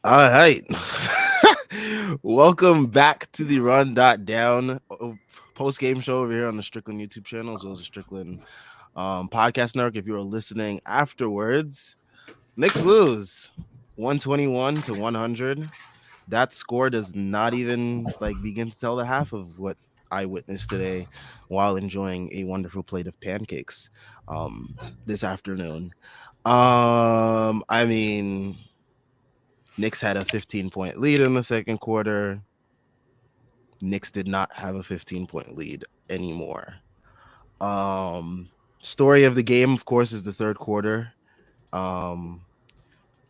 All right. Welcome back to the Run.down post game show over here on the Strickland YouTube channel, as well as the Strickland podcast network. If you are listening afterwards, Knicks lose 121 to 100. That score does not even begin to tell the half of what I witnessed today while enjoying a wonderful plate of pancakes this afternoon. I mean, Knicks had a 15-point lead in the second quarter. Knicks did not have a 15-point lead anymore. Story of the game, of course, is the third quarter.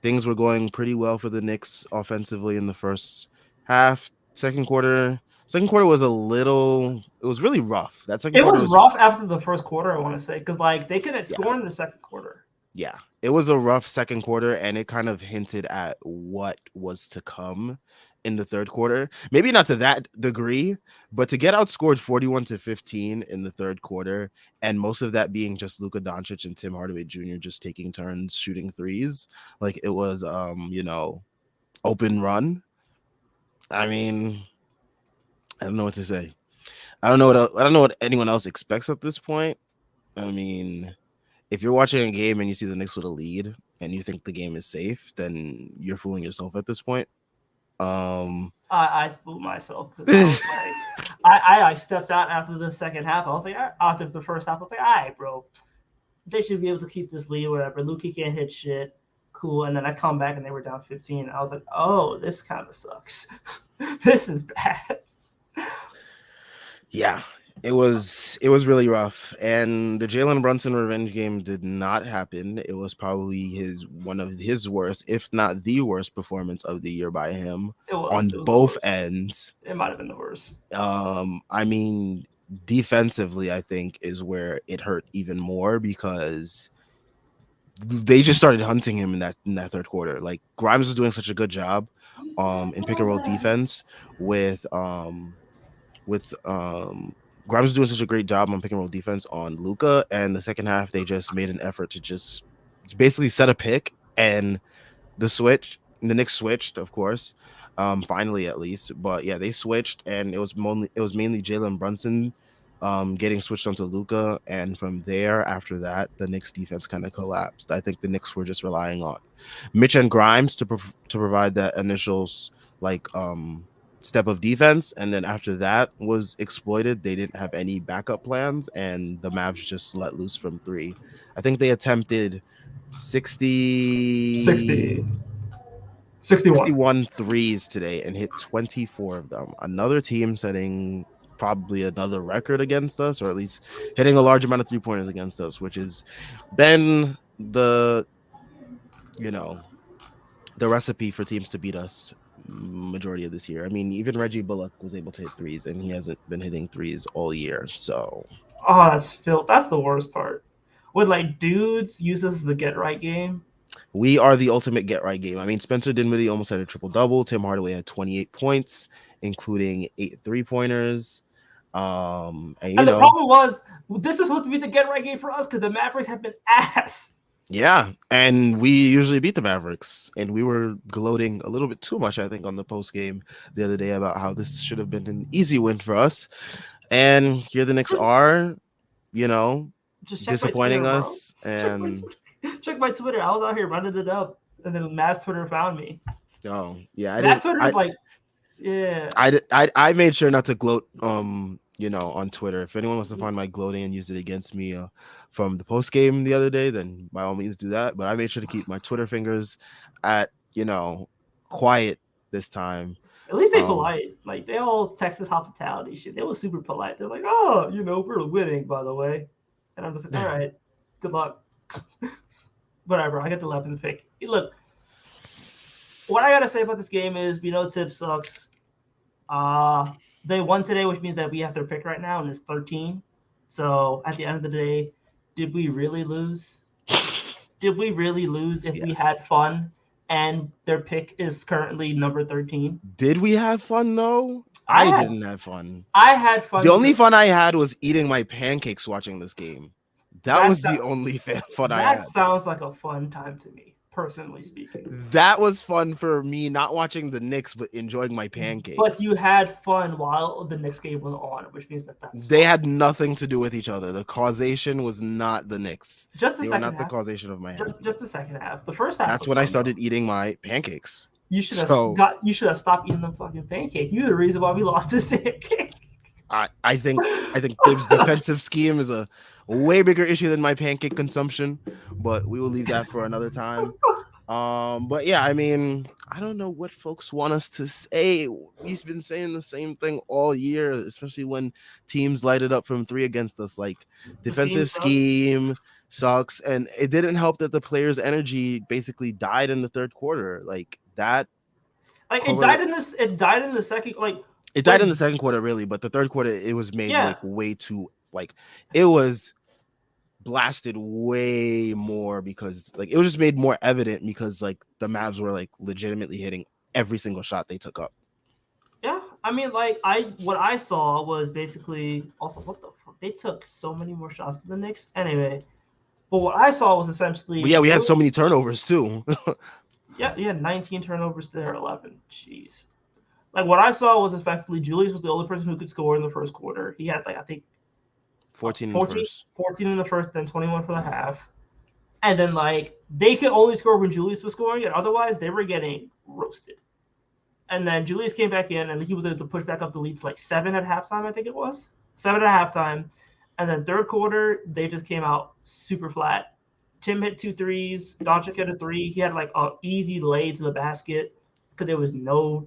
Things were going pretty well for the Knicks offensively in the first half. Second quarter was it was really rough. That second It quarter was was, rough after the first quarter, I want to say, because they couldn't yeah, score in the second quarter. yeah. It was a rough second quarter, and it kind of hinted at what was to come in the third quarter. Maybe not to that degree, but to get outscored 41-15 in the third quarter, and most of that being just Luka Doncic and Tim Hardaway Jr. just taking turns shooting threes, like it was open run. I mean, I don't know what to say. I don't know what anyone else expects at this point. I mean, if you're watching a game and you see the Knicks with a lead and you think the game is safe, then you're fooling yourself at this point. I fooled myself because I was like, I stepped out after the second half. I was like, after the first half, I was like, all right, bro, they should be able to keep this lead, whatever. Luka can't hit shit. Cool. And then I come back and they were down 15. I was like, oh, this kind of sucks. This is bad. Yeah, it was really rough, and the Jalen Brunson revenge game did not happen. It was probably one of his worst, if not the worst, performance of the year by him on It was both ends. It might have been the worst. I mean, defensively, I think is where it hurt even more because they just started hunting him in that third quarter. Like Grimes was doing such a good job in pick and roll defense with Grimes was doing such a great job on pick and roll defense on Luka, and the second half they just made an effort to just basically set a pick, and the Knicks switched, of course, finally at least, but yeah, they switched, and it was mainly Jalen Brunson getting switched onto Luka, and from there after that the Knicks defense kind of collapsed. I think the Knicks were just relying on Mitch and Grimes to provide that initial step of defense, and then after that was exploited, they didn't have any backup plans, and the Mavs just let loose from three. I think they attempted 60. 61. 61 threes today and hit 24 of them. Another team setting probably another record against us, or at least hitting a large amount of 3-pointers against us, which has been the recipe for teams to beat us majority of this year. I mean, even Reggie Bullock was able to hit threes, and he hasn't been hitting threes all year. So, oh, that's the worst part. Would dudes use this as a get right game? We are the ultimate get right game. I mean, Spencer Dinwiddie almost had a triple double. Tim Hardaway had 28 points, including 8 3-pointers. And the problem was this is supposed to be the get right game for us because the Mavericks have been ass. Yeah, and we usually beat the Mavericks, and we were gloating a little bit too much, I think, on the post game the other day about how this should have been an easy win for us. And here the Knicks are, just disappointing Twitter, us. And check my Twitter. I was out here running it up, and then Mass Twitter found me. Oh yeah, Mass Twitter is yeah. I made sure not to gloat. On Twitter. If anyone wants to find my gloating and use it against me from the post game the other day, then by all means do that. But I made sure to keep my Twitter fingers at quiet this time. At least they polite. Like they all Texas hospitality shit. They were super polite. They're like, oh, we're winning, by the way. And I'm just like, all right, good luck. Whatever. I get the 11th pick. Look, what I gotta say about this game is we know Tip sucks. They won today, which means that we have their pick right now, and it's 13. So at the end of the day, did we really lose? Did we really lose if we had fun and their pick is currently number 13? Did we have fun, though? I didn't have fun. I had fun. The only fun I had was eating my pancakes watching this game. That was the only fun I had. That sounds like a fun time to me. personally speaking. That was fun for me, not watching the Knicks, but enjoying my But pancakes. you had fun while the Knicks game was on, which means that that's They fun. had nothing to do with each other. The causation was not the Knicks. Just the They were second not the half. causation of my Just the happiness. second half. The first half That's was when I fun though. started eating my pancakes. You should have So got. You should have stopped eating them fucking pancake. You're the reason why we lost this pancake. I think Thibs' defensive scheme is a way bigger issue than my pancake consumption, but we will leave that for another time. But yeah, I mean, I don't know what folks want us to say. We've been saying the same thing all year, especially when teams light it up from three against us. Like The scheme defensive sucks. scheme sucks, and it didn't help that the players' energy basically died in the third quarter. Like that Like it cover died in this. It died in the second. Like it died in the when. second quarter, really, but the third quarter it was made Yeah. like way too like it was blasted way more because like it was just made more evident because like the Mavs were like legitimately hitting every single shot they took up. Yeah. I mean, like what I saw was basically also what the fuck they took so many more shots than the Knicks anyway. But what I saw was But yeah, essentially we they had were. so many turnovers too. Yeah, 19 turnovers to their 11. Jeez. Like what I saw was effectively Julius was the only person who could score in the first quarter. He had like I think 14 in the 14, first. 14 in the first, then 21 for the half. And then like they could only score when Julius was scoring, and otherwise they were getting roasted. And then Julius came back in, and he was able to push back up the lead to like 7 at halftime. I think it was 7 at halftime. And then third quarter they just came out super flat. Tim hit 2 threes. Doncic hit a 3. He had like an easy lay to the basket because there was no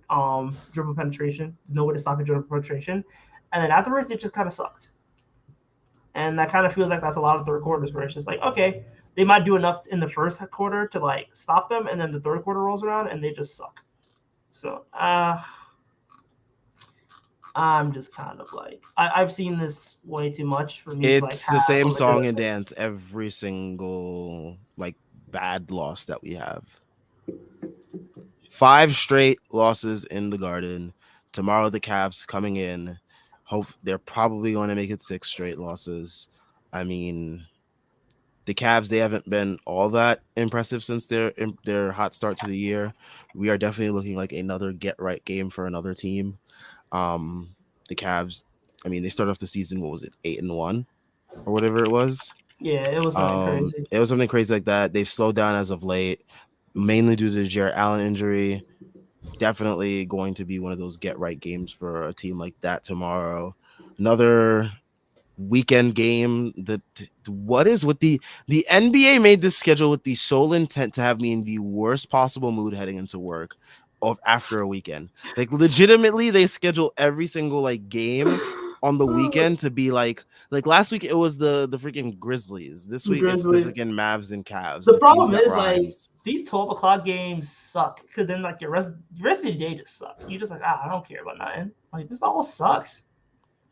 dribble penetration, no way to stop the dribble penetration. And then afterwards, it just kind of sucked. And that kind of feels like that's a lot of third quarters where it's just like, okay, they might do enough in the first quarter to like stop them, and then the third quarter rolls around and they just suck. So I'm just kind of like I've seen this way too much for me to like It's the have a same song and legitimate. dance every single like bad loss that we have. 5 straight losses in the Garden. Tomorrow the Cavs coming in. Hope they're probably going to make it 6 straight losses. I mean, the Cavs, they haven't been all that impressive since their hot start to the year. We are definitely looking like another get right game for another team. Um, the Cavs, I mean, they started off the season, what was it, 8-1 or whatever it was. Yeah, it was something crazy. It was something crazy like that. They've slowed down as of late, mainly due to the Jarrett Allen injury. Definitely going to be one of those get right games for a team like that tomorrow. Another weekend game. What is with the NBA made this schedule with the sole intent to have me in the worst possible mood heading into work of after a weekend. Like legitimately, they schedule every single like game on the weekend to be like last week it was the freaking Grizzlies. This The week it's the Grizzlies. freaking Mavs and Cavs, The the teams problem that is like rhymes. these 12 o'clock games suck because then like the rest of the day just suck. You just like I don't care about nothing. Like this all sucks.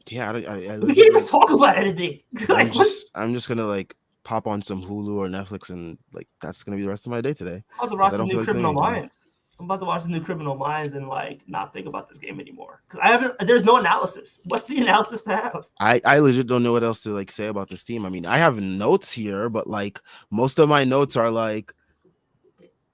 Yeah, I We can't even legitimately talk about anything. I'm Like what? just gonna like pop on some Hulu or Netflix and like that's gonna be the rest of my day today I'm about to because watch I the don't feel new like doing Criminal anything. Minds. I'm about to watch the new Criminal Minds and like not think about this game anymore because I haven't. There's no analysis. What's the analysis to have? I legit don't know what else to like say about this team. I mean, I have notes here, but like most of my notes are like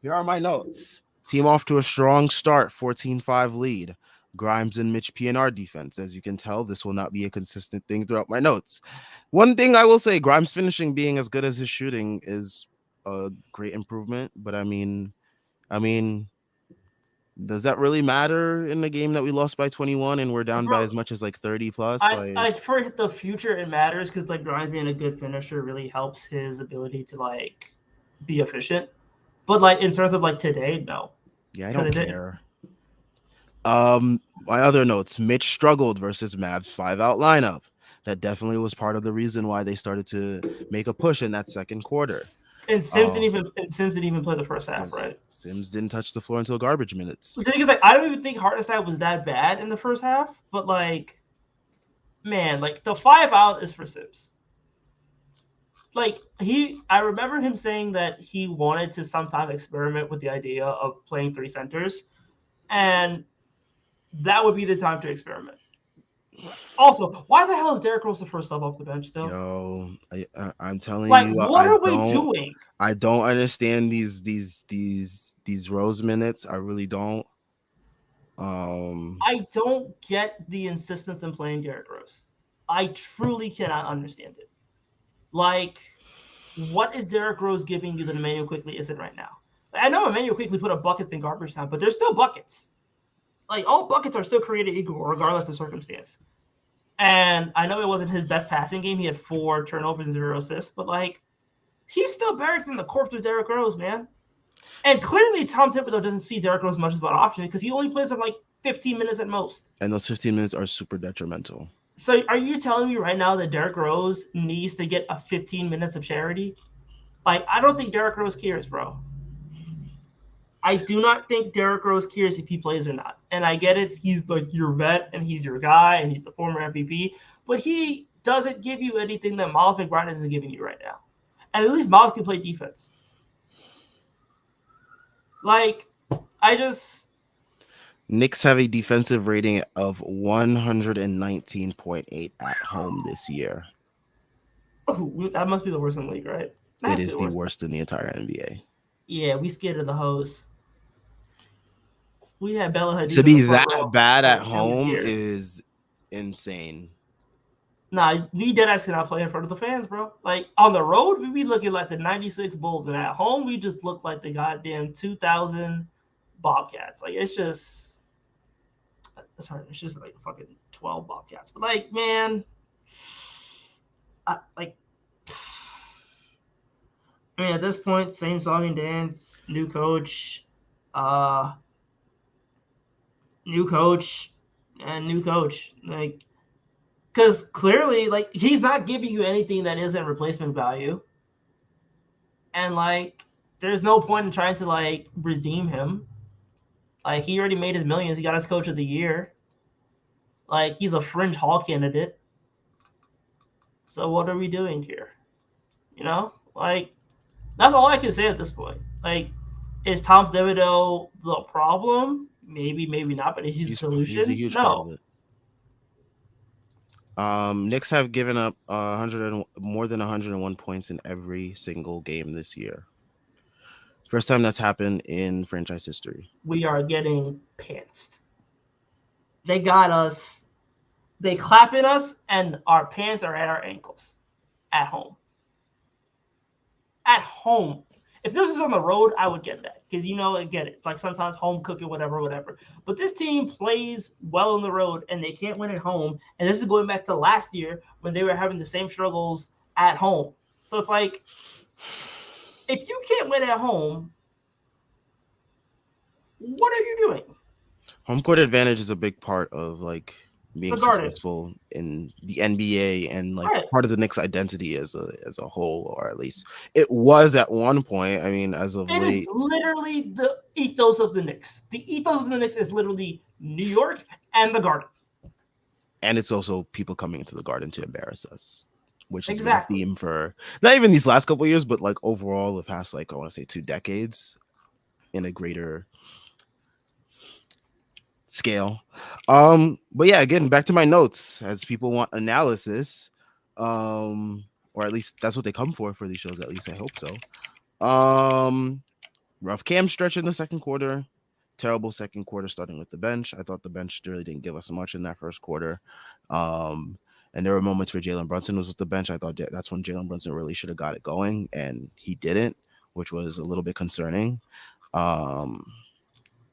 here are my notes. Team off to a strong start, 14-5 lead. Grimes and Mitch PNR defense. As you can tell, this will not be a consistent thing throughout my notes. One thing I will say, Grimes finishing being as good as his shooting is a great improvement, but I mean, does that really matter in the game that we lost by 21 and we're down by Bro, as much as like 30 plus? I Like, for the future it matters because like Grimes being a good finisher really helps his ability to like be efficient. But like in terms of like today, no, yeah, I because don't it didn't. care. My other notes, Mitch struggled versus Mavs 5-out lineup. That definitely was part of the reason why they started to make a push in that second quarter. And Uh, Sims didn't even play the first half, Sim- right? Sims didn't touch the floor until garbage minutes. The thing is, like, I don't even think Hartenstein was that bad in the first half, but like, man, like the 5-out is for Sims. Like I remember him saying that he wanted to sometime experiment with the idea of playing 3 centers, and that would be the time to experiment. Also, why the hell is Derrick Rose the first sub off the bench still? Yo, I'm telling Like, you, what are we doing? I don't understand these Rose minutes. I really don't. Um, I don't get the insistence in playing Derrick Rose. I truly cannot understand it. Like, what is Derrick Rose giving you that Emmanuel Quickly isn't right now? Like, I know Emmanuel Quickly put up buckets in garbage time, but there's still buckets. Like, all buckets are still created equal, regardless of circumstance. And I know it wasn't his best passing game. He had 4 turnovers and 0 assists, but like, he's still buried in the corpse of Derrick Rose, man. And clearly, Tom Thibodeau doesn't see Derrick Rose much as an option because he only plays him like 15 minutes at most. and those 15 minutes are super detrimental. So, are you telling me right now that Derrick Rose needs to get a 15 minutes of charity? Like, I don't think Derrick Rose cares, bro. I do not think Derrick Rose cares if he plays or not. And I get it. He's like your vet and he's your guy and he's the former MVP. But he doesn't give you anything that Miles McBride isn't giving you right now. And at least Miles can play defense. Like, I just. Knicks have a defensive rating of 119.8 at home this year. Oh, that must be the worst in the league, right? It is the worst in the entire NBA. Yeah, we scared of the hose. We had Bella Hadid To be in the front that row, bad at and home is insane. Nah, we deadass cannot play in front of the fans, bro. Like, on the road, we be looking like the 96 Bulls, and at home, we just look like the goddamn 2000 Bobcats. Like, it's just. Sorry, it's just like the fucking 12 Bobcats. But, like, man. Like. I mean, at this point, same song and dance, new coach, new coach, and new coach. Like, because clearly, like, he's not giving you anything that isn't replacement value. And, like, there's no point in trying to, like, redeem him. Like, he already made his millions. He got his coach of the year. Like, he's a fringe Hall candidate. So what are we doing here? You know? Like, that's all I can say at this point. Like, is Tom Thibodeau the problem? Maybe, maybe not, but is he the solution? He's a huge part of it. Knicks have given up more than 101 points in every single game this year. First time that's happened in franchise history. We are getting pantsed. They got us. They clapping us, and our pants are at our ankles. At home. At home. If this was on the road, I would get that because I get it. Like sometimes home cooking, whatever. But this team plays well on the road and they can't win at home. And this is going back to last year when they were having the same struggles at home. So it's like, if you can't win at home, what are you doing? Home court advantage is a big part of like being successful in the NBA and like part of the Knicks' identity as a whole, or at least it was at one point. I mean, as of late, it is literally the ethos of the Knicks. The ethos of the Knicks is literally New York and the Garden. And it's also people coming into the Garden to embarrass us, which is a theme for not even these last couple of years, but like overall the past, like I want to say 2 decades in a greater scale. But yeah, again, back to my notes, as people want analysis, or at least that's what they come for these shows, at least I hope so. Rough Cam stretch in the second quarter, terrible second quarter starting with the bench. I thought the bench really didn't give us much in that first quarter. And there were moments where Jalen Brunson was with the bench. I thought that's when Jalen Brunson really should have got it going, and he didn't, which was a little bit concerning.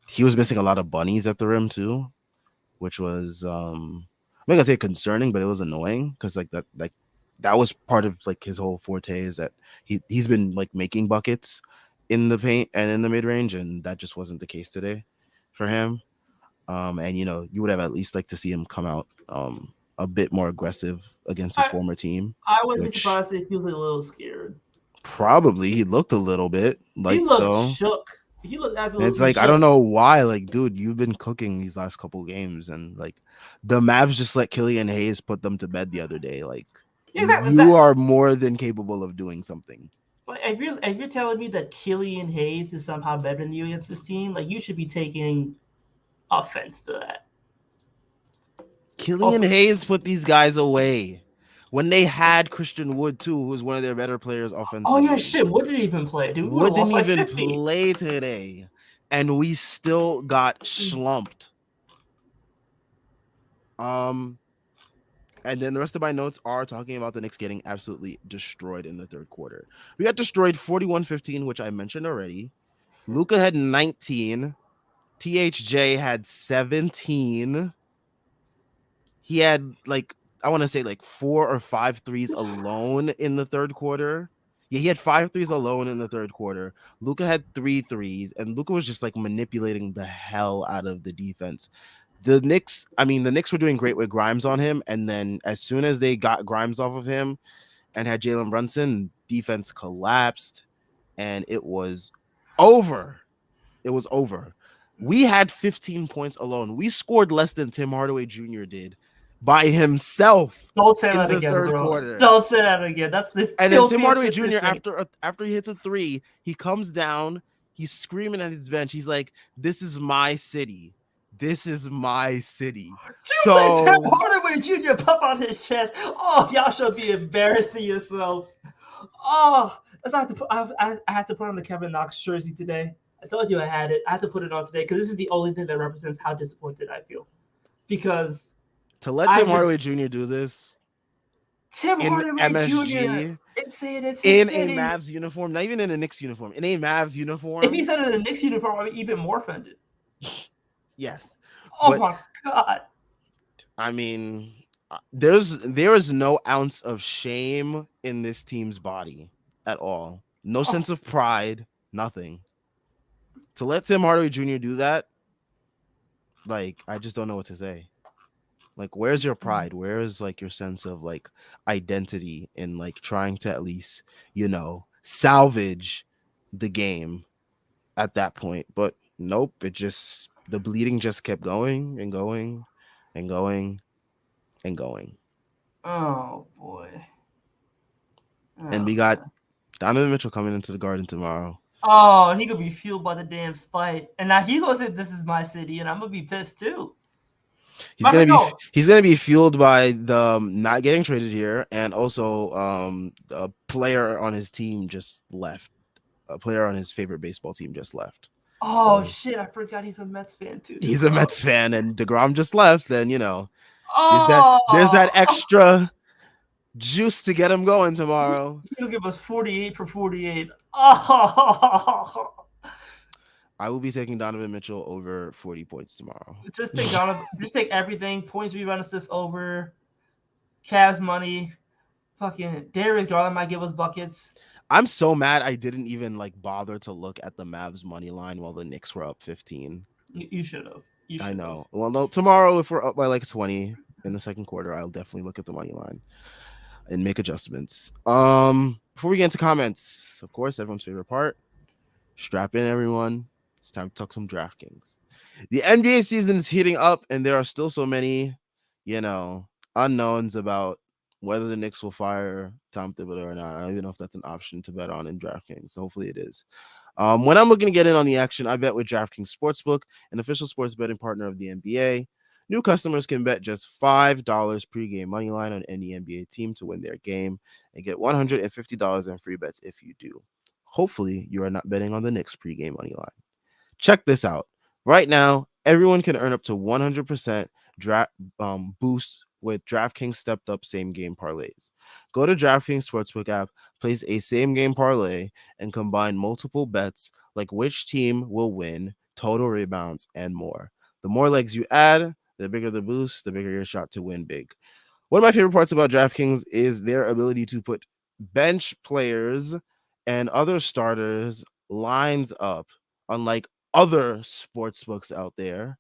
He was missing a lot of bunnies at the rim too, which was I'm not gonna say concerning, but it was annoying because that was part of like his whole forte is that he's been like making buckets in the paint and in the mid range, and that just wasn't the case today for him. And you would have at least like to see him come out a bit more aggressive against his former team. I wouldn't be surprised if he was a little scared. Probably he looked a little bit like he looked shook. He looked absolutely. It's like shook. I don't know why. Like, dude, you've been cooking these last couple games, and like the Mavs just let Killian Hayes put them to bed the other day. Like, you are more than capable of doing something. Like, if you're telling me that Killian Hayes is somehow better than you against this team, like you should be taking offense to that. Killian Also, Hayes put these guys away when they had Christian Wood too, who was one of their better players oh yeah, offensively. shit. Wood didn't even play, dude. We would have Wood lost didn't by even 50. play today, and we still got slumped. Um, and then the rest of my notes are talking about the Knicks getting absolutely destroyed in the third quarter. We got destroyed 41-15, which I mentioned already. Luca had 19. THJ had 17. He had like I want to say like 4 or 5 threes alone in the third quarter. Yeah, he had 5 threes alone in the third quarter. Luca had 3 threes, and Luca was just like manipulating the hell out of the defense. The Knicks were doing great with Grimes on him, and then as soon as they got Grimes off of him and had Jalen Brunson, defense collapsed, and it was over. It was over. We had 15 points alone. We scored less than Tim Hardaway Jr. did by himself Don't say in that the again, third bro. quarter. Don't say that again. That's the And then Tim filthiest Hardaway Jr. disrespect. after he hits a three, he comes down, he's screaming at his bench. He's like, "This is my city. This is my city." You let Tim So Hardaway Jr. pop on his chest. Oh, y'all should be embarrassing yourselves. Oh, that's I have to put. I had to put on the Kevin Knox jersey today. I told you I had it. I had to put it on today because this is the only thing that represents how disappointed I feel. Because to let I Tim Hardaway just Jr. do this Tim in Hardaway Jr. MSG is saying it's his in a city. Mavs uniform, not even in a Knicks uniform, in a Mavs If he uniform, said it in a Knicks uniform, I'd be even more offended. yes. Oh But my god. I mean, there is no ounce of shame in this team's body at all. No Oh, sense of pride, nothing. To let Tim Hardaway Jr. do that, like I just don't know what to say. Like where's your pride? Where is like your sense of like identity in like trying to at least, salvage the game at that point? But nope, the bleeding just kept going and going and going and going. oh boy. And Oh we got man. Donovan Mitchell coming into the Garden tomorrow. Oh, he could be fueled by the damn spite. And now he gonna say this is my city, and I'm gonna be pissed too. He's Matter gonna of fact, be no. he's gonna be fueled by the not getting traded here, and also a player on his team just left. A player on his favorite baseball team just left. Oh So shit, I forgot he's a Mets fan too, he's a Degrom. Mets fan, and Degrom just left. Then there's that Oh, extra juice to get him going tomorrow. he'll give us 48 for 48. Oh, I will be taking Donovan Mitchell over 40 points tomorrow. just take Donovan. Just take everything. Points, rebound, assists over. Cavs money. Fucking Darius Garland might give us buckets. I'm so mad I didn't even like bother to look at the Mavs money line while the Knicks were up 15. You should have. You I should have. know. Well, no, tomorrow if we're up by like 20 in the second quarter, I'll definitely look at the money line and make adjustments. Before we get into comments, of course, everyone's favorite part. Strap in, everyone. It's time to talk some DraftKings. The NBA season is heating up, and there are still so many, unknowns about whether the Knicks will fire Tom Thibodeau or not. I don't even know if that's an option to bet on in DraftKings. So hopefully it is. When I'm looking to get in on the action, I bet with DraftKings Sportsbook, an official sports betting partner of the NBA. New customers can bet just $5 pregame money line on any NBA team to win their game and get $150 in free bets if you do. Hopefully, you are not betting on the Knicks pregame money line. Check this out. Right now, everyone can earn up to 100% boost with DraftKings stepped up same game parlays. Go to DraftKings Sportsbook app, place a same game parlay, and combine multiple bets like which team will win, total rebounds, and more. The more legs you add, the bigger the boost, the bigger your shot to win big. One of my favorite parts about DraftKings is their ability to put bench players and other starters lines up, unlike other sports books out there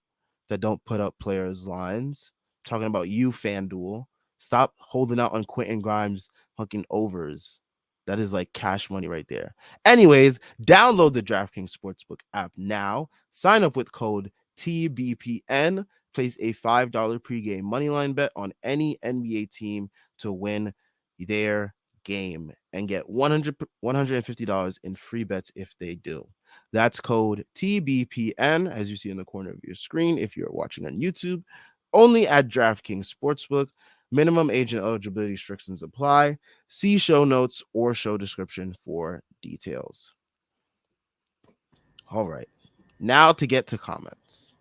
that don't put up players' lines. Talking about you, FanDuel. Stop holding out on Quentin Grimes hooking overs. That is like cash money right there. Anyways, download the DraftKings Sportsbook app now. Sign up with code TBPN. Place a $5 pregame moneyline bet on any NBA team to win their game and get $150 in free bets if they do. That's code TBPN, as you see in the corner of your screen if you're watching on YouTube. only at DraftKings Sportsbook. Minimum age and eligibility restrictions apply. See show notes or show description for details. All right. Now to get to comments.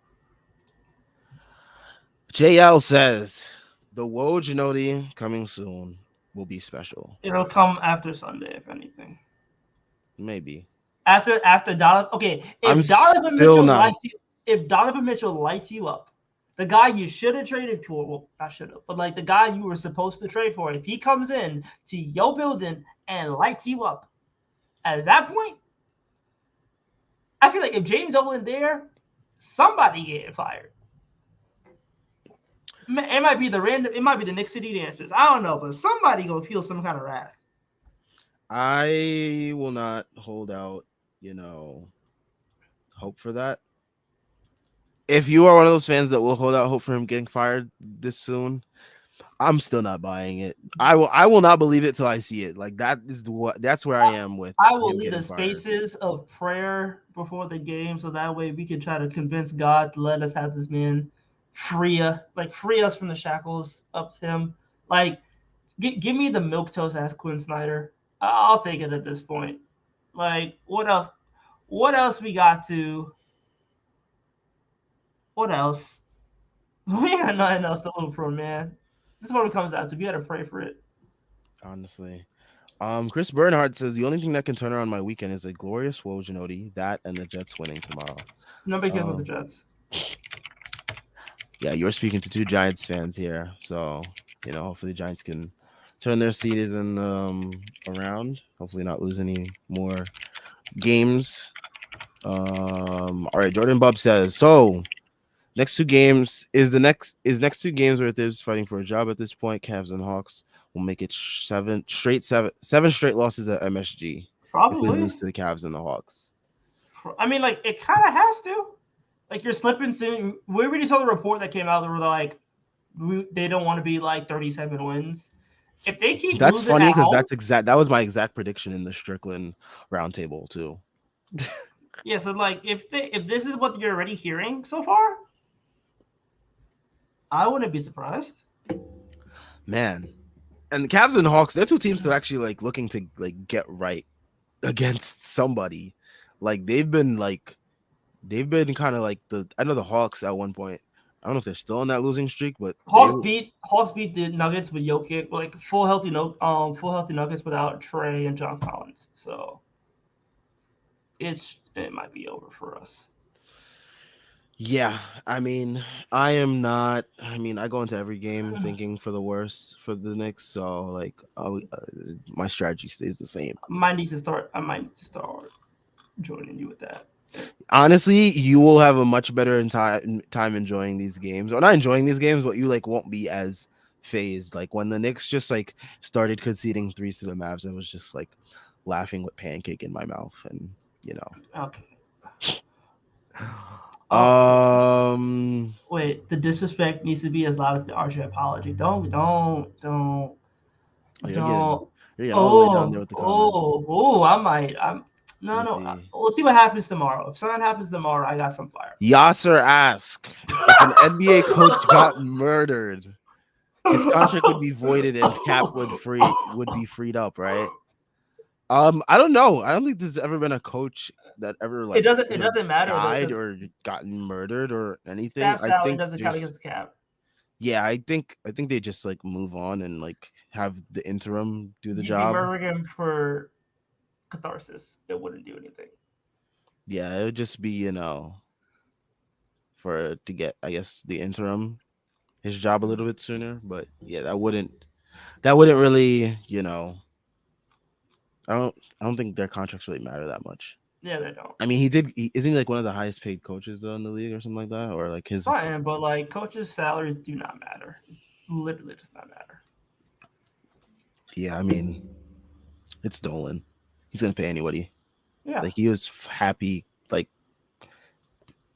JL says the Woj coming soon will be special. It'll come after Sunday, if anything. Maybe. After Donovan. Okay, I'm still not. If Donovan Mitchell lights you up, the guy you should have traded for, well, not should have, but like the guy you were supposed to trade for, if he comes in to your building and lights you up, at that point, I feel like if James Dolan there, somebody getting fired. It might be the Knicks City Dancers. I don't know, but somebody gonna feel some kind of wrath. I will not hold out, hope for that. If you are one of those fans that will hold out hope for him getting fired this soon, I'm still not buying it. I will not believe it till I see it. Like that's where I am with. I will him lead getting us fired. spaces of prayer before the game, so that way we can try to convince God to let us have this man free us from the shackles up to him. Like, give me the milquetoast ass Quinn Snyder. I'll take it at this point. Like, what else? What else we got to? What else? We got nothing else to hope for, man. This is what it comes down to. We got to pray for it. Honestly. Chris Bernhardt says the only thing that can turn around my weekend is a glorious Woj, that and the Jets winning tomorrow. Nobody cares about the Jets. Yeah, you're speaking to two Giants fans here, so hopefully the Giants can turn their season around. Hopefully, not lose any more games. All right, Jordan Bub says so. Next two games is next two games where there's fighting for a job at this point. Cavs and Hawks will make it seven straight losses at MSG. Probably. If we lose to the Cavs and the Hawks. I mean, like, it kind of has to. Like, you're slipping soon. We already saw the report that came out that were like, they don't want to be like 37 wins. If they keep that's funny because that was my exact prediction in the Strickland roundtable too. Yeah, so like if this is what you're already hearing so far, I wouldn't be surprised. Man, and the Cavs and Hawks, they're two teams that actually like looking to like get right against somebody. Like they've been kind of like I know the Hawks at one point. I don't know if they're still on that losing streak, but Hawks beat the Nuggets with Jokic, like full healthy Nuggets without Trey and John Collins. So it might be over for us. Yeah, I mean, I go into every game thinking for the worst for the Knicks, so like my strategy stays the same. I might need to start joining you with that. Honestly, you will have a much better time enjoying these games, or not enjoying these games, but you like won't be as phased. Like when the Knicks just like started conceding threes to the Mavs, I was just like laughing with pancake in my mouth, and Okay. Wait, the disrespect needs to be as loud as the RJ apology. Don't. You're getting all the way down there with the comments. I might. No. We'll see what happens tomorrow. If something happens tomorrow, I got some fire. Yasser asked if an NBA coach got murdered, his contract would be voided and Cap would be freed up, right? I don't know. I don't think there's ever been a coach that ever like it doesn't matter died or gotten murdered or anything. I think doesn't count against the Cap. Yeah, I think they just like move on and like have the interim do the job. You'd be murdering him for catharsis. It wouldn't do anything. Yeah, it would just be to get, I guess, the interim his job a little bit sooner. But yeah, that wouldn't really I don't think their contracts really matter that much. Yeah, they don't. I mean, isn't he like one of the highest paid coaches in the league or something like that, or like his? Fine, but like coaches' salaries do not matter. Literally does not matter. Yeah, I mean, it's Dolan. He's gonna pay anybody. Yeah, like he was happy like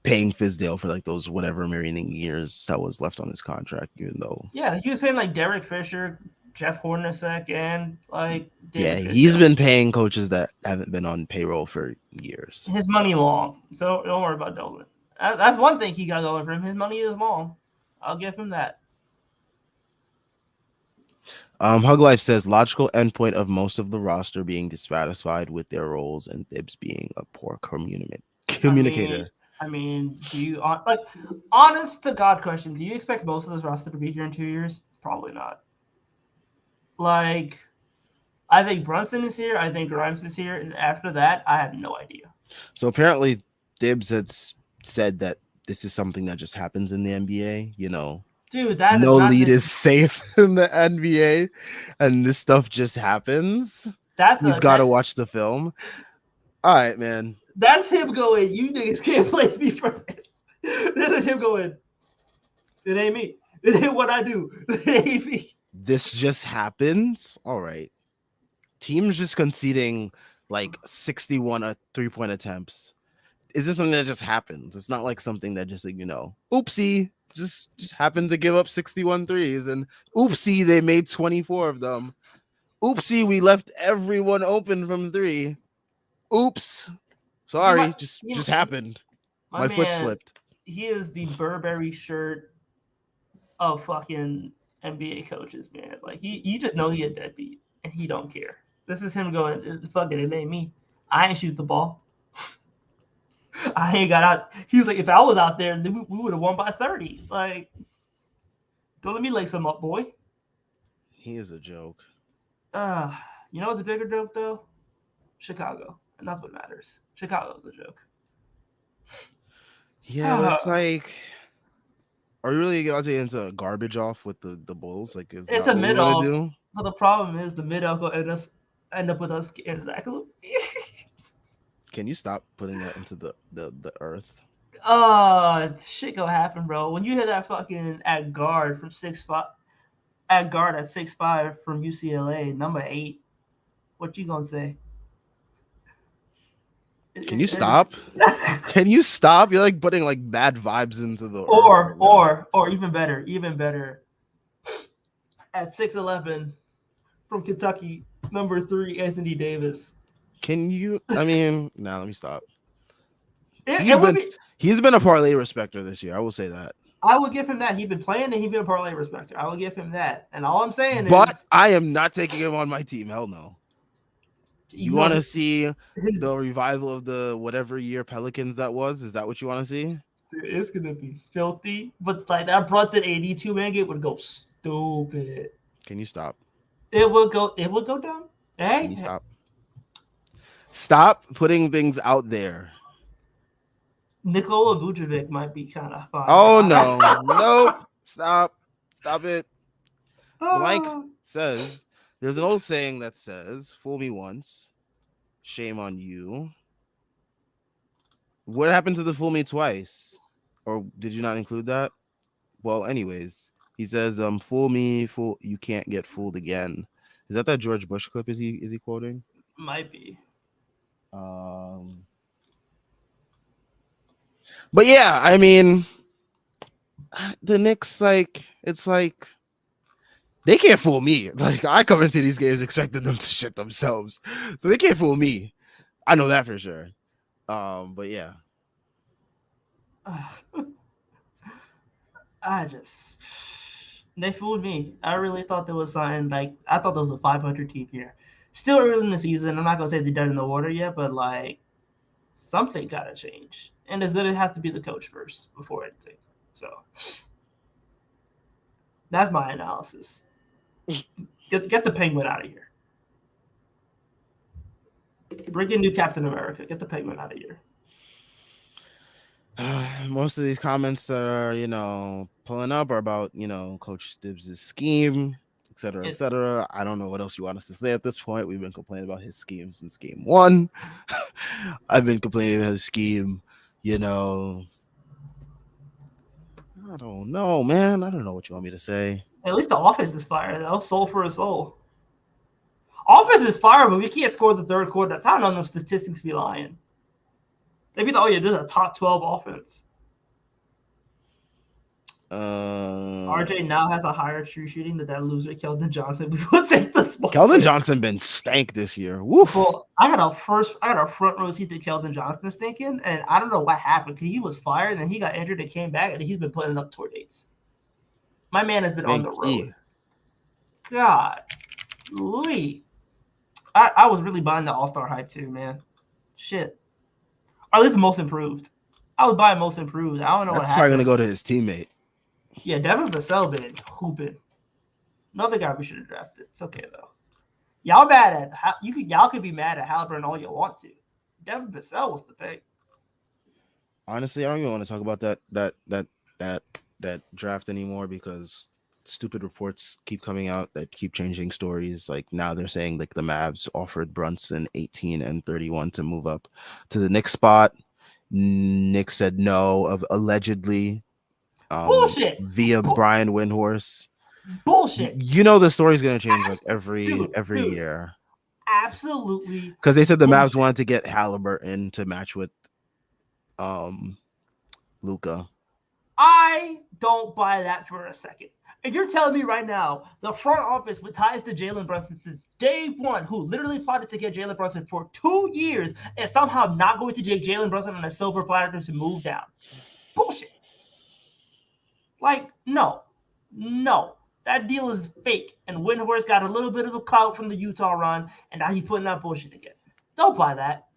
paying Fizdale for like those whatever remaining years that was left on his contract, even though. Yeah, he was paying like Derek Fisher, Jeff Hornacek, and like he's been paying coaches that haven't been on payroll for years. His money long, so don't worry about Dolan. That's one thing he got going for him. His money is long. I'll give him that. Hug Life says logical endpoint of most of the roster being dissatisfied with their roles and Thibs being a poor I mean, communicator. do you like honest to God question? Do you expect most of this roster to be here in 2 years? Probably not. Like, I think Brunson is here. I think Grimes is here, and after that, I have no idea. So apparently, Thibs has said that this is something that just happens in the NBA. Dude, that is No not lead just is safe in the NBA, and this stuff just happens. that's He's a got to that watch the film. All right, man. that's him going. You niggas can't blame me for this. This is him going. It ain't me. It ain't what I do. It ain't me. This just happens. All right. Teams just conceding like 61 3-point attempts. Is this something that just happens? It's not like something that just, oopsie, just happened to give up 61 threes, and oopsie, they made 24 of them. Oopsie, we left everyone open from three. Oops. Sorry, just happened. My My foot man, slipped. he is the Burberry shirt of fucking NBA coaches, man. Like you just know he a deadbeat and he don't care. This is him going, fuck it ain't me. I ain't shoot the ball. I ain't got out. He's like, if I was out there, we would have won by 30. Like, don't let me lace him up, boy. He is a joke. Uh, you know what's a bigger joke though? Chicago, and that's what matters. Chicago's a joke. Yeah, but it's like, are you really going to get into garbage off with the Bulls? Like, is It's that a what we mid want to off, do? but the problem is the mid off will end up with us getting Zach. Can you stop putting that into the earth? Shit gonna happen, bro. When you hit that fucking at guard from 6'5", at guard at 6'5" from UCLA, number 8, what you gonna say? Can you stop? Can you stop? You're like putting like bad vibes into the earth or even better, at 6'11" from Kentucky, number 3, Anthony Davis. Can you? I mean, now let me stop. It He's been a parlay respecter this year. I will say that. I would give him that. He's been playing and he's been a parlay respecter. I will give him that. And all I'm saying But is, I am not taking him on my team. Hell no. You want to see the revival of the whatever year Pelicans that was? Is that what you want to see? Dude, it's gonna be filthy. But like that Brunson 82 man game would go stupid. Can you stop? It would go down. Hey, Can you stop? Stop putting things out there. Nikola Vucevic might be kind of fun. Oh no, nope. Stop it. Blank says there's an old saying that says, "Fool me once, shame on you." What happened to the "fool me twice"? Or did you not include that? Well, anyways, he says, "Fool me, fool you can't get fooled again." Is that George Bush clip? Is he quoting? Might be. But yeah, I mean, the Knicks, like, it's like they can't fool me. Like, I come into these games expecting them to shit themselves, so they can't fool me. I know that for sure. But yeah, They fooled me. I really thought there was something like I thought there was a 500 team here. Still early in the season. I'm not gonna say they're dead in the water yet, but like something gotta change, and it's gonna have to be the coach first before anything. So that's my analysis. Get the Penguin out of here. Bring in new Captain America. Get the Penguin out of here. most of these comments that are pulling up are about Coach Tibbs' scheme, etc., etc. I don't know what else you want us to say at this point. We've been complaining about his scheme since game one. I've been complaining about his scheme. I don't know, man. I don't know what you want me to say. At least the offense is fire, though. Soul for a soul. Offense is fire, but we can't score the third quarter. That's how none of the statistics be lying. They be like, oh yeah, there's a top 12 offense. RJ now has a higher true shooting than that loser Keldon Johnson. We will take this one. Keldon Johnson been stank this year. Woof. Well, I had a front row seat to Keldon Johnson stinking, and I don't know what happened because he was fired and then he got injured and came back and he's been putting up tour dates. My man has been on Big the road. E. God, Lee. I was really buying the All-Star hype too, man. Shit. Or at least most improved. I was buying most improved. I don't know what That's probably gonna happened. go to his teammate. Yeah, Devin Vassell been hooping. Another guy we should have drafted. It's okay though. Y'all mad at y'all could be mad at Halliburton all you want to. Devin Vassell was the pick. Honestly, I don't even want to talk about that draft anymore because stupid reports keep coming out that keep changing stories. Like now they're saying like the Mavs offered Brunson 18 and 31 to move up to the Knicks spot. Knicks said no of allegedly Bullshit. via Brian Windhorst. Bullshit. You know the story's gonna change like every Dude, year absolutely because they said the Mavs bullshit. wanted to get Halliburton to match with Luca. I don't buy that for a second. And you're telling me right now, the front office with ties to Jalen Brunson since day one, who literally plotted to get Jalen Brunson for 2 years, and somehow not going to take Jalen Brunson on a silver platter to move down. Bullshit. Like, no. That deal is fake. And Windhorst got a little bit of a clout from the Utah run, and now he's putting out bullshit again. Don't buy that.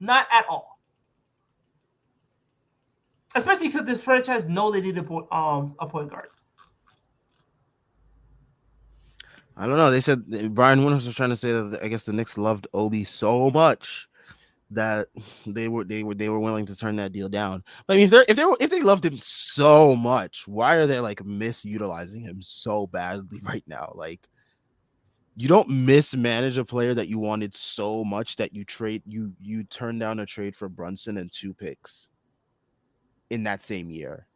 Not at all. Especially because this franchise know they need a point guard. I don't know. They said Brian Winters was trying to say that I guess the Knicks loved Obi so much that they were willing to turn that deal down. But I mean, if they loved him so much, why are they like misutilizing him so badly right now? Like, you don't mismanage a player that you wanted so much that you turn down a trade for Brunson and 2 picks in that same year.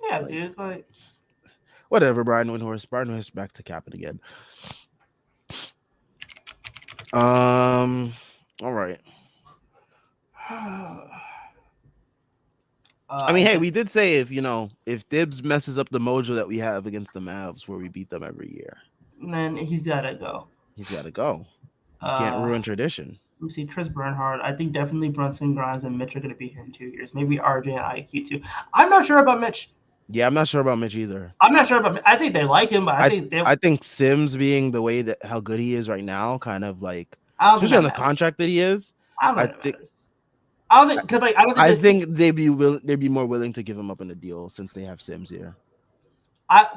Yeah, like, dude. Like, whatever. Brian Windhorst back to capping again. All right. I mean, hey, we did say if Dibs messes up the mojo that we have against the Mavs, where we beat them every year, then he's gotta go. He's got to go. You can't ruin tradition. Let me see, Chris Bernhardt. I think definitely Brunson, Grimes, and Mitch are going to be here in 2 years. Maybe RJ and IQ too. I'm not sure about Mitch. Yeah, I'm not sure about Mitch either. I'm not sure about. I think they like him, but I think Sims being the way that how good he is right now, kind of like especially on the contract that he is. I think. I don't think because like I think they'd be more willing to give him up in a deal since they have Sims here.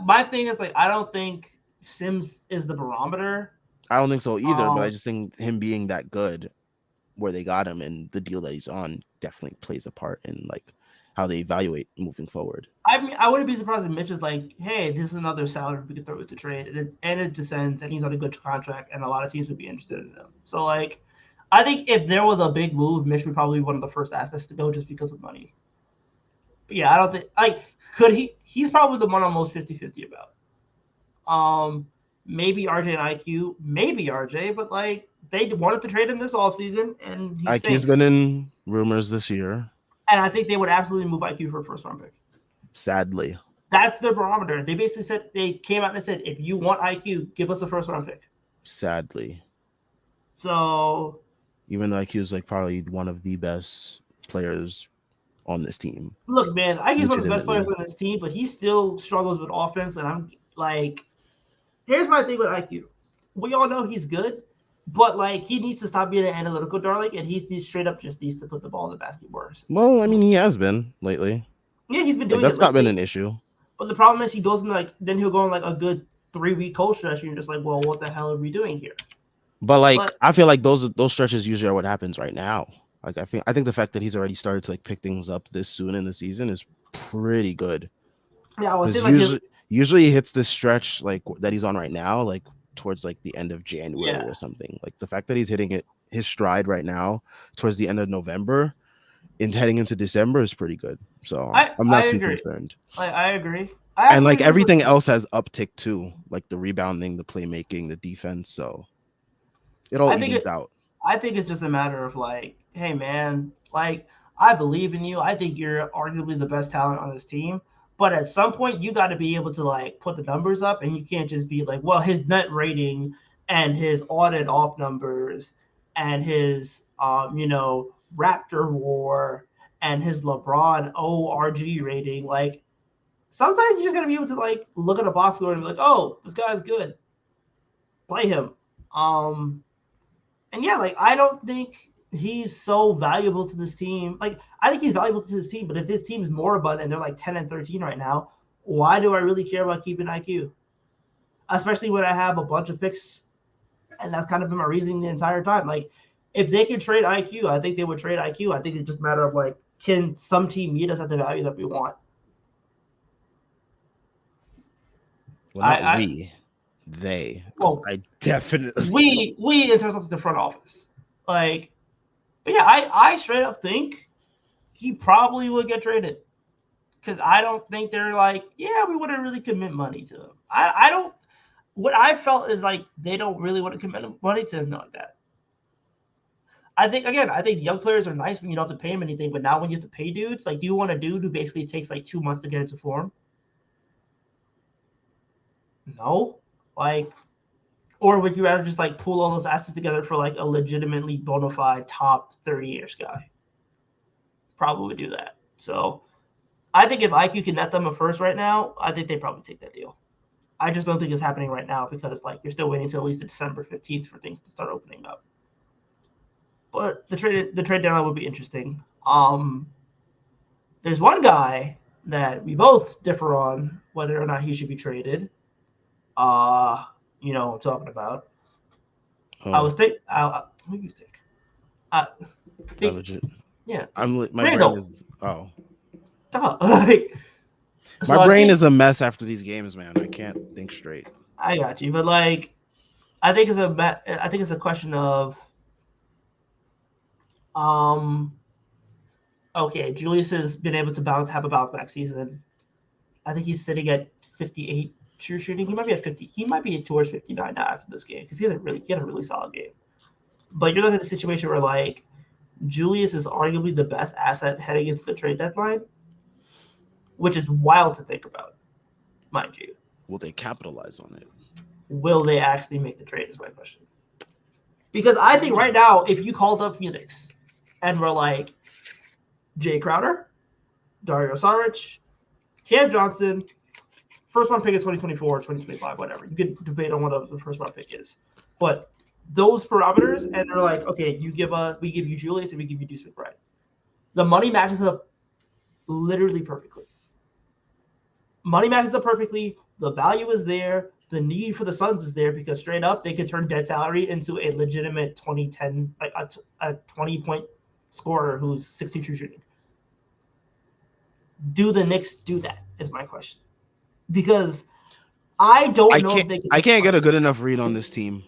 My thing is like I don't think Sims is the barometer. I don't think so either, but I just think him being that good where they got him and the deal that he's on definitely plays a part in like how they evaluate moving forward. I mean, I wouldn't be surprised if Mitch is like, hey, this is another salary we could throw with the trade. And it descends and he's on a good contract and a lot of teams would be interested in him. So like I think if there was a big move, Mitch would probably be one of the first assets to go just because of money. But yeah, I don't think like he's probably the one I'm most 50-50 about. Maybe RJ and IQ, maybe RJ, but like they wanted to trade him this offseason and IQ's been in rumors this year. And I think they would absolutely move IQ for a first round pick. Sadly. That's their barometer. They basically said they came out and said, if you want IQ, give us a first round pick. Sadly. So even though IQ is like probably one of the best players on this team. Look, man, IQ's one of the best players on this team, but he still struggles with offense. And I'm like, here's my thing with IQ. We all know he's good, but like he needs to stop being an analytical darling, and he straight up just needs to put the ball in the basket worse. Well, I mean, he has been lately. Yeah, he's been doing that's not been an issue. But the problem is he goes in like then he'll go on like a good 3-week cold stretch, and you're just like, well, what the hell are we doing here? But like I feel like those stretches usually are what happens right now. Like I think the fact that he's already started to like pick things up this soon in the season is pretty good. Yeah, I was usually he hits this stretch like that he's on right now, like towards like the end of January or something. Like the fact that he's hitting his stride right now towards the end of November and heading into December is pretty good. So I'm not too concerned. I agree. And like everything else has uptick too, like the rebounding, the playmaking, the defense. So it all evens out. I think it's just a matter of like, hey man, like I believe in you. I think you're arguably the best talent on this team. But at some point, you got to be able to like put the numbers up, and you can't just be like, well, his net rating and his on and off numbers and his Raptor WAR and his LeBron ORG rating. Like sometimes you just gotta be able to like look at a box score and be like, oh, this guy's good. Play him. And yeah, like I don't think he's so valuable to this team. Like I think he's valuable to this team, but if this team's moribund and they're like 10-13 right now, why do I really care about keeping IQ? Especially when I have a bunch of picks, and that's kind of been my reasoning the entire time. Like if they could trade IQ, I think they would trade IQ. I think it's just a matter of like, can some team meet us at the value that we want? Well, not I we, they, because well, I definitely don't. we in terms of the front office, like, but yeah, I straight up think he probably would get traded because I don't think they're like, yeah, we wouldn't really commit money to him. I don't. What I felt is like they don't really want to commit money to him like that. I think again, I think young players are nice when you don't have to pay them anything, but now when you have to pay dudes, like, do you want a dude who basically takes like 2 months to get into form? No, like, or would you rather just like pull all those assets together for like a legitimately bona fide top 30 years guy? Probably would do that. So I think if IQ can net them a first right now, I think they probably take that deal. I just don't think it's happening right now because like you're still waiting until at least December 15th for things to start opening up. But the trade deadline would be interesting. There's one guy that we both differ on whether or not he should be traded. You know what I'm talking about. I was think. What do you think? Legit. Yeah. My brain Randall. is Like, so my brain is a mess after these games, man. I can't think straight. I got you, but like, I think it's a question of, okay, Julius has been able to have a bounce back season. I think he's sitting at 58 true shooting. He might be at 50. He might be towards 59 now after this game because he had a really solid game. But you're looking at a situation where like Julius is arguably the best asset heading into the trade deadline, which is wild to think about, mind you. Will they capitalize on it? Will they actually make the trade is my question. Because I think right now, if you called up Phoenix and were like, Jay Crowder, Dario Saric, Cam Johnson, first round pick in 2024, 2025, whatever. You could debate on what the first round pick is. But those parameters, and they're like, okay, we give you Julius and we give you Deuce McBride. The money matches up literally perfectly. Money matches up perfectly. The value is there. The need for the Suns is there because straight up they could turn dead salary into a legitimate 2010, like a 20-point scorer who's 60 true shooting. Do the Knicks do that? Is my question. Because I don't know if they can. I can't get a good enough read on this team,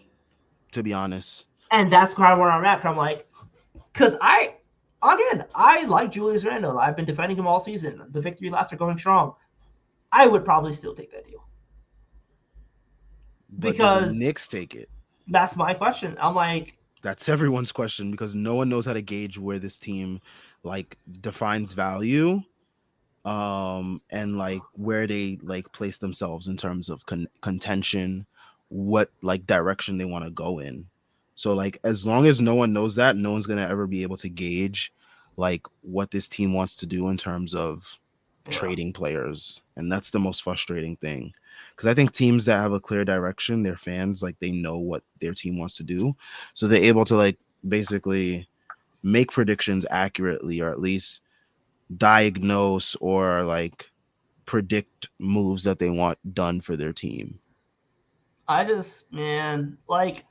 to be honest. And that's kind of where I'm at. I'm like, because I like Julius Randle. I've been defending him all season. The victory laps are going strong. I would probably still take that deal. But because the Knicks take it. That's my question. I'm like, that's everyone's question because no one knows how to gauge where this team like defines value and like where they like place themselves in terms of contention, what like direction they want to go in. So like as long as no one knows that, no one's going to ever be able to gauge like what this team wants to do in terms of trading players. And that's the most frustrating thing. Because I think teams that have a clear direction, their fans, like they know what their team wants to do. So they're able to like basically make predictions accurately or at least diagnose or like predict moves that they want done for their team. I just, man, like,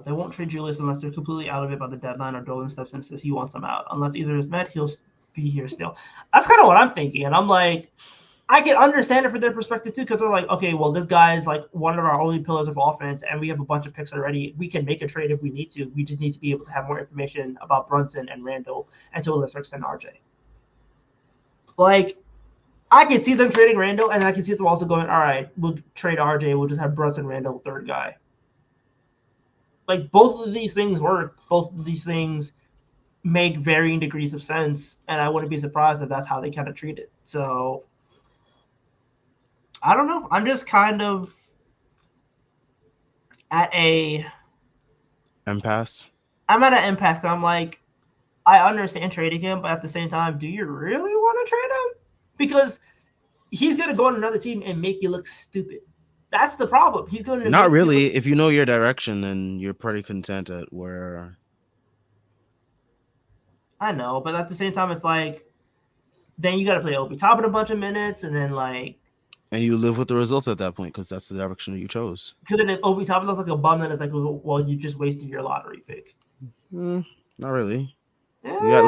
they won't trade Julius unless they're completely out of it by the deadline or Dolan steps in and says he wants him out. Unless either is met, he'll be here still. That's kind of what I'm thinking. And I'm like, I can understand it from their perspective too, because they're like, okay, well, this guy is like one of our only pillars of offense, and we have a bunch of picks already. We can make a trade if we need to. We just need to be able to have more information about Brunson and Randall and to a lesser extent RJ. Like, I can see them trading Randall, and I can see them also going, all right, we'll trade RJ. We'll just have Brunson, Randall, third guy. Like, both of these things work. Both of these things make varying degrees of sense, and I wouldn't be surprised if that's how they kind of treat it. So I don't know. I'm just kind of at a impasse. I'm at an impasse. I'm like, I understand trading him, but at the same time, do you really want to trade him? because he's gonna go on another team and make you look stupid. That's the problem. He's going to Not make you look. really. If you know your direction, then you're pretty content at where. I know, but at the same time, it's like then you got to play Obi Toppin a bunch of minutes, and then like And you live with the results at that point because that's the direction that you chose. because then if Obi Toppin looks like a bum, then it's like, well, you just wasted your lottery pick. Not really. Yeah. You at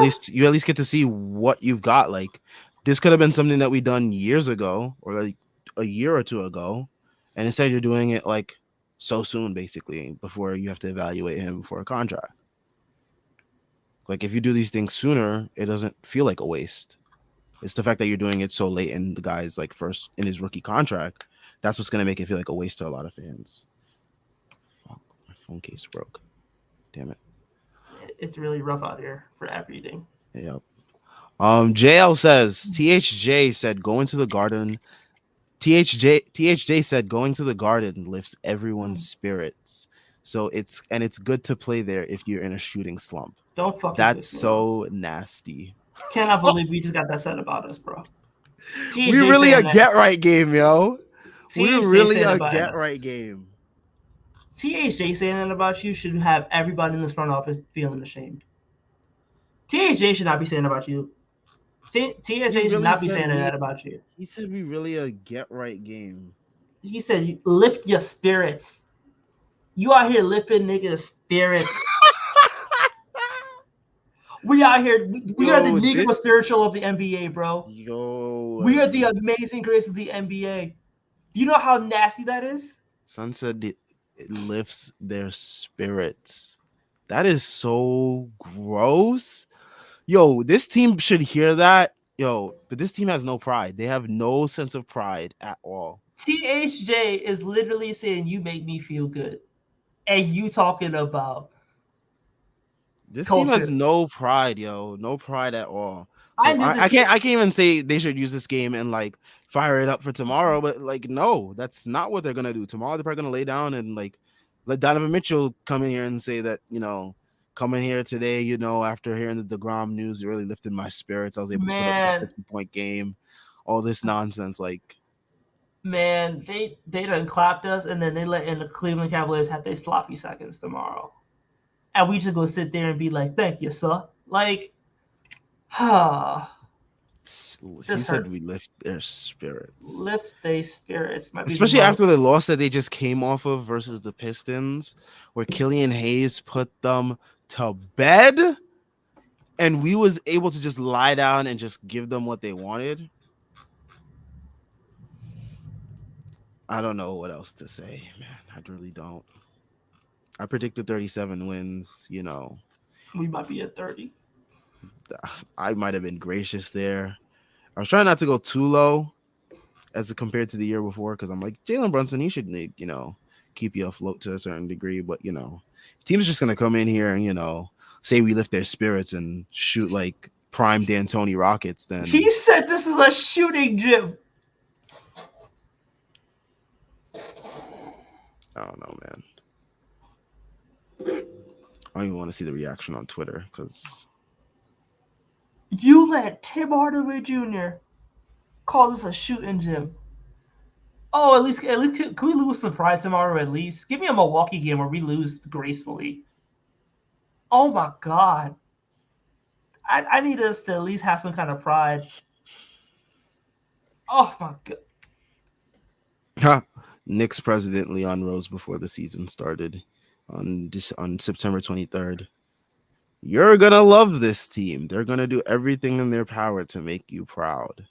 least get to see what you've got. Like this could have been something that we done years ago or like a year or two ago, and instead you're doing it like so soon, basically, before you have to evaluate him for a contract. Like if you do these things sooner, it doesn't feel like a waste. It's the fact that you're doing it so late in the guy's like first in his rookie contract. That's what's gonna make it feel like a waste to a lot of fans. Fuck, my phone case broke. Damn it. It's really rough out here for everything. Yep. JL says THJ said going to the garden. THJ said going to the garden lifts everyone's spirits. So it's good to play there if you're in a shooting slump. Don't fucking That's piss me off. so nasty. Cannot believe we just got that said about us, bro. We THJ really a saying that. get right game, yo. We THJ really saying a about get us. right game. THJ saying that about you should have everybody in this front office feeling ashamed. THJ should not be saying about you. He THJ should really not be said saying that about you. he said we really a get right game. He said, lift your spirits. You out here lifting niggas' spirits. We out here. We are the Yo, Negro this spiritual of the NBA, bro. yo We are the amazing grace of the NBA. Do you know how nasty that is? Son said it lifts their spirits. That is so gross. Yo, this team should hear that. Yo, but this team has no pride. They have no sense of pride at all. THJ is literally saying, you make me feel good. And you talking about This team has culture. no pride, yo. No pride at all. I So knew this. I can't even say they should use this game and like fire it up for tomorrow, but like no, that's not what they're gonna do. Tomorrow they're probably gonna lay down and like let Donovan Mitchell come in here and say that, coming here today, after hearing the DeGrom news, it really lifted my spirits. I was able to put up this Man, 50-point game, all this nonsense. Like man, they done clapped us, and then they let in the Cleveland Cavaliers have their sloppy seconds tomorrow. And we just go sit there and be like, thank you, sir. Like, he just said hurt. we lift their spirits. Lift their spirits. Might be the Especially most. after the loss that they just came off of versus the Pistons, where Killian Hayes put them to bed, and we was able to just lie down and just give them what they wanted. I don't know what else to say, man. I really don't. I predicted 37 wins. We might be at 30. I might have been gracious there. I was trying not to go too low as compared to the year before because I'm like, Jalen Brunson, he should, keep you afloat to a certain degree. But, team's just going to come in here and, say we lift their spirits and shoot like prime D'Antoni Rockets. Then He said this is a shooting gym. I don't know, man. I don't even want to see the reaction on Twitter because You let Tim Hardaway Jr. call this a shooting gym. Oh, at least can we lose some pride tomorrow? At least give me a Milwaukee game where we lose gracefully. Oh my god, I need us to at least have some kind of pride. Oh my god. Knicks president Leon Rose before the season started on September 23rd. You're gonna love this team. They're gonna do everything in their power to make you proud.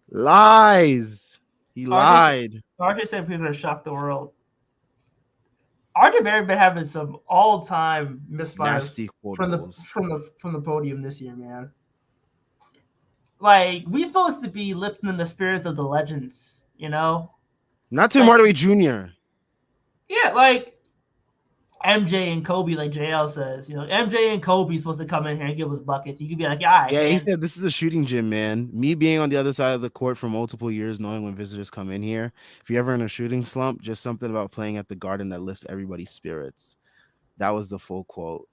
Lies. He lied. RJ said we're gonna shock the world. RJ Barry been having some all-time misfires from the podium this year, man. Like we supposed to be lifting the spirits of the legends, Not Tim Hardaway Jr. Yeah, like MJ and Kobe, like JL says, MJ and Kobe supposed to come in here and give us buckets. You could be like, yeah, yeah, man. he said this is a shooting gym, man. Me being on the other side of the court for multiple years, knowing when visitors come in here, if you're ever in a shooting slump, just something about playing at the Garden that lifts everybody's spirits. That was the full quote.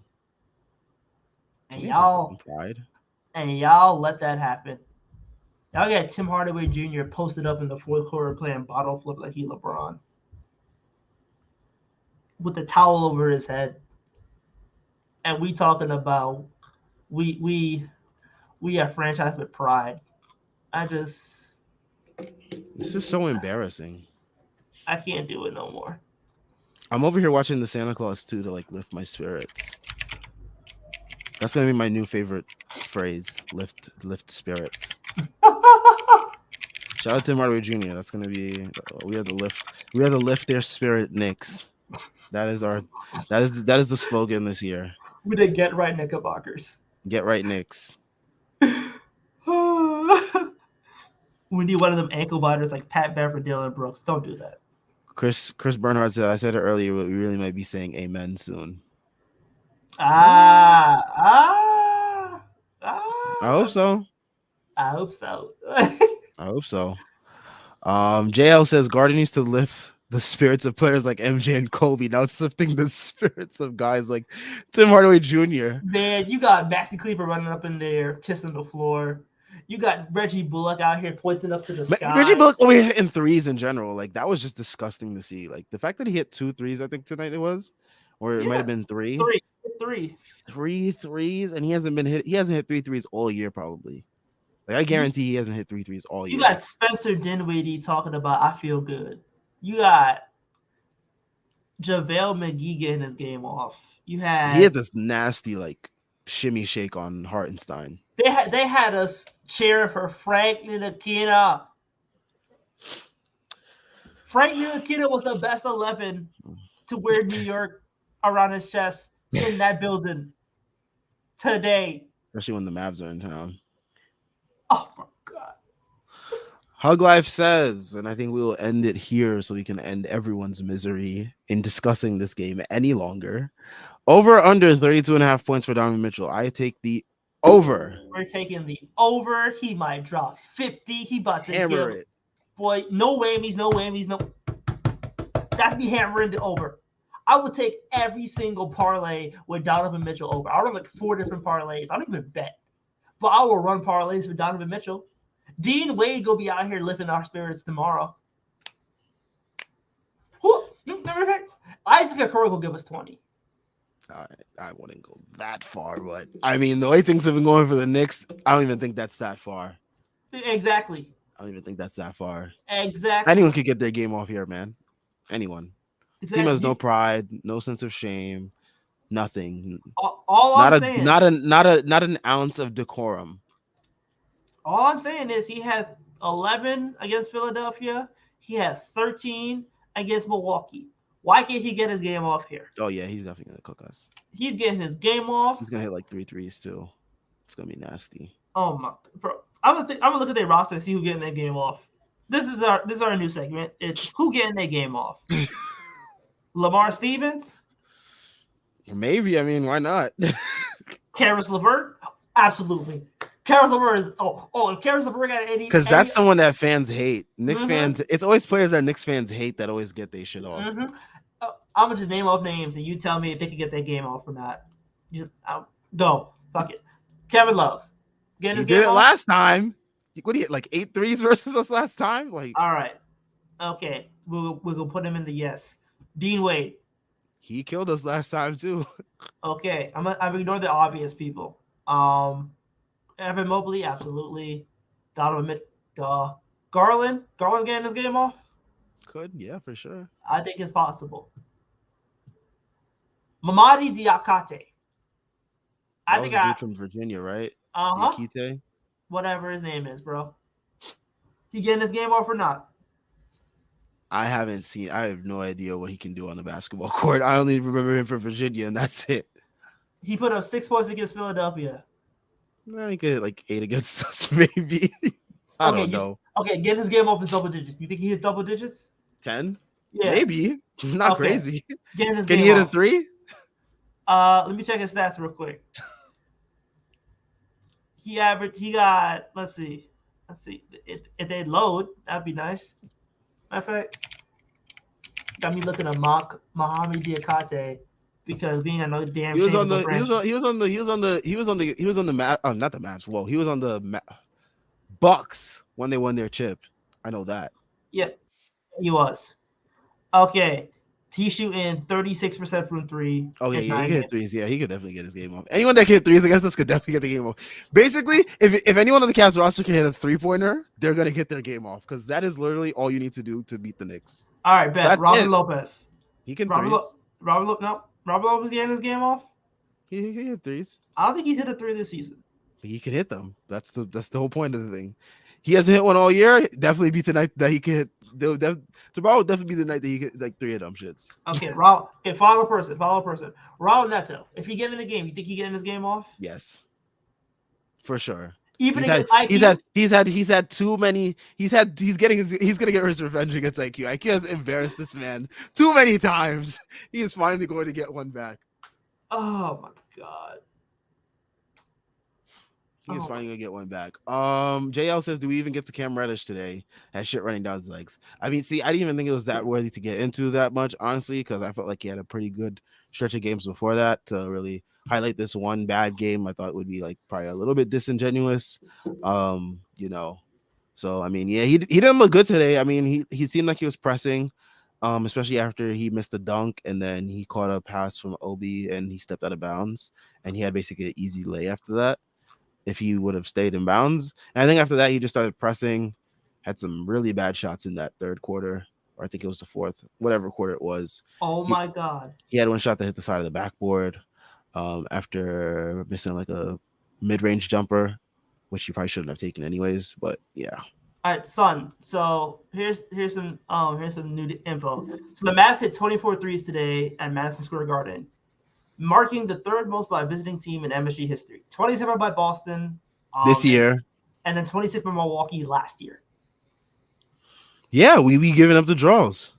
And y'all let that happen. Y'all got Tim Hardaway Jr. posted up in the fourth quarter playing bottle flip like he LeBron. With the towel over his head. And we talking about we are franchise with pride. This is so embarrassing. I can't do it no more. I'm over here watching the Santa Claus 2 to like lift my spirits. That's gonna be my new favorite phrase. Lift spirits. Shout out to Hardaway Jr. That's gonna be we have to lift their spirit, Knicks. That is the slogan this year. We did get right Knickerbockers. Get right, Knicks. We need one of them ankle biters like Pat Beverly, Dylan Brooks. Don't do that. Chris Bernhardt said, I said it earlier, but we really might be saying amen soon. I hope so. I hope so. JL says Garden needs to lift the spirits of players like MJ and Kobe. Now it's lifting the spirits of guys like Tim Hardaway Jr. Man, you got Maxi Kleber running up in there, kissing the floor. You got Reggie Bullock out here pointing up to the sky. Reggie Bullock over here hitting threes in general. Like, that was just disgusting to see. Like, the fact that he hit 2 threes, I think tonight it was, or it might have been 3. 3 threes, and he hasn't hit 3 threes all year, probably. Like, I guarantee he hasn't hit 3 threes all year. You got Spencer Dinwiddie talking about I feel good. You got JaVale McGee getting his game off. He had this nasty like shimmy shake on Hartenstein. They had us cheering for Frank Ntilikina. Frank Ntilikina was the best 11 to wear New York around his chest in that building today. Especially when the Mavs are in town. Oh my God. Hug Life says, and I think we will end it here so we can end everyone's misery in discussing this game any longer. Over under 32.5 points for Donovan Mitchell. I take the over. We're taking the over. He might drop 50. He about to hammer it. Boy, no whammies. That's me hammering the over. I would take every single parlay with Donovan Mitchell over. I'll run like 4 different parlays. I don't even bet. But I will run parlays with Donovan Mitchell. Dean Wade will be out here lifting our spirits tomorrow. Isaac Okoro will give us 20. I wouldn't go that far, but I mean, the way things have been going for the Knicks, I don't even think that's that far. Exactly. I don't even think that's that far. Exactly. Anyone could get their game off here, man. Anyone. This team has no pride, no sense of shame, nothing. I'm saying, not an ounce of decorum. All I'm saying is he had 11 against Philadelphia. He had 13 against Milwaukee. Why can't he get his game off here? Oh yeah, he's definitely gonna cook us. He's getting his game off. He's gonna hit like 3 threes too. It's gonna be nasty. Oh my, bro! I'm gonna look at their roster and see who's getting their game off. This is our new segment. It's who getting their game off. Lamar Stevens. Maybe. I mean, why not? Karis LeVert. Absolutely. Karis LeVert is if Karis LeVert got any, because that's someone that fans hate. Knicks fans. It's always players that Knicks fans hate that always get their shit off. I'm gonna just name off names and you tell me if they can get their game off or not. Go. Fuck it. Kevin Love. He did it last time. What did he hit? Like 8 threes versus us last time? Like, all right. Okay. We'll put him in the yes. Dean Wade. He killed us last time too. Okay. I've ignored the obvious people. Evan Mobley, absolutely. Donovan Garland getting his game off? Could, yeah, for sure. I think it's possible. Mamadi Diakite. That was a dude from Virginia, right? Diakite? Whatever his name is, bro. He getting his game off or not? I have no idea what he can do on the basketball court. I only remember him from Virginia, and that's it. He put up 6 points against Philadelphia. No, he could hit like 8 against us, maybe. I don't know. Getting his game off is double digits. You think he hit double digits? 10? Yeah. Maybe. Not crazy. Can he hit a 3? Let me check his stats real quick. He got, let's see. If they load, that'd be nice. Matter of fact, got me looking at Mohamed Diakite because being a no damn. He was on the Mavs. Whoa, he was on the Bucks when they won their chip. I know that. Yep, he was. Okay, he's shooting 36% from three Oh yeah, in yeah, he nine could hit games. threes. Yeah, he could definitely get his game off. Anyone that can hit threes against us could definitely get the game off. Basically, if anyone on the Cavs roster can hit a 3-pointer, they're gonna get their game off because that is literally all you need to do to beat the Knicks. All right, bet That's Robin it. Lopez. He can Robin, threes. No, Robin Lopez getting his game off. He can hit threes. I don't think he's hit a three this season. But he can hit them. That's the whole point of the thing. He hasn't hit one all year. Definitely be tonight that he can hit. Tomorrow will definitely be the night that he get like 3 of them shits. Okay, Raul. Okay, follow person. Raul Neto. If he get in the game, you think he getting his game off? Yes, for sure. Even He's had against IQ. he's had too many. He's gonna get his revenge against IQ. IQ has embarrassed this man too many times. He is finally going to get one back. Oh my god. He is Oh my. finally gonna get one back. JL says, "Do we even get to Cam Reddish today?" Had shit running down his legs. I mean, see, I didn't even think it was that worthy to get into that much, honestly, because I felt like he had a pretty good stretch of games before that to really highlight this one bad game. I thought would be like probably a little bit disingenuous. You know. So I mean, yeah, he didn't look good today. I mean, he seemed like he was pressing. Especially after he missed a dunk and then he caught a pass from Obi and he stepped out of bounds and he had basically an easy lay after that if he would have stayed in bounds. And I think after that, he just started pressing, had some really bad shots in that third quarter, or I think it was the fourth, whatever quarter it was. Oh He, my god. he had one shot that hit the side of the backboard after missing like a mid-range jumper, which he probably shouldn't have taken anyways. But yeah. All right, son. So here's some new info. So the Mavs hit 24 threes today at Madison Square Garden, marking the third most by a visiting team in MSG history. 27 by Boston This year. and then 26 by Milwaukee last year. Yeah, we be giving up the draws.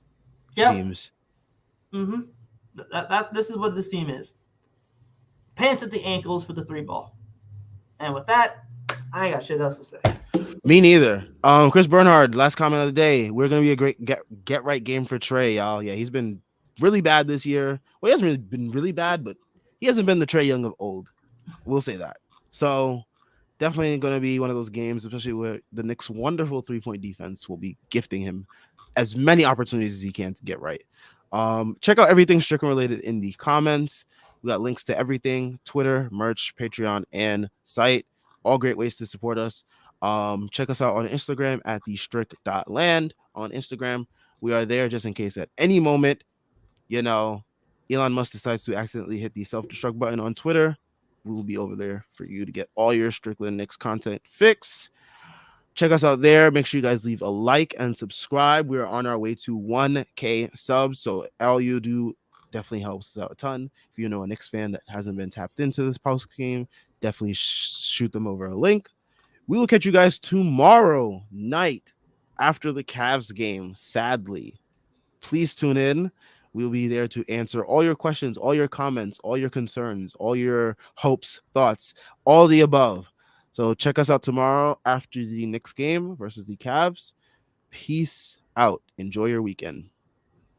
Yep. Seems. Mm-hmm. This is what this team is. Pants at the ankles with the three ball. And with that, I ain't got shit else to say. Me neither. Chris Bernhard, last comment of the day. We're gonna be a great get right game for Trey, y'all. Yeah, he's been really bad this year. Well, he hasn't really been really bad, but he hasn't been the Trey Young of old. We'll say that. So definitely gonna be one of those games, especially where the Knicks' wonderful 3-point defense will be gifting him as many opportunities as he can to get right. Check out everything Strickland related in the comments. We got links to everything: Twitter, merch, Patreon, and site. All great ways to support us. Check us out on Instagram at thestrick.land on Instagram. We are there just in case at any moment, Elon Musk decides to accidentally hit the self-destruct button on Twitter. We will be over there for you to get all your Strickland Knicks content fix. Check us out there. Make sure you guys leave a like and subscribe. We are on our way to 1K subs. So all you do definitely helps us out a ton. If you know a Knicks fan that hasn't been tapped into this post game, definitely shoot them over a link. We will catch you guys tomorrow night after the Cavs game, sadly. Please tune in. We'll be there to answer all your questions, all your comments, all your concerns, all your hopes, thoughts, all the above. So check us out tomorrow after the Knicks game versus the Cavs. Peace out. Enjoy your weekend.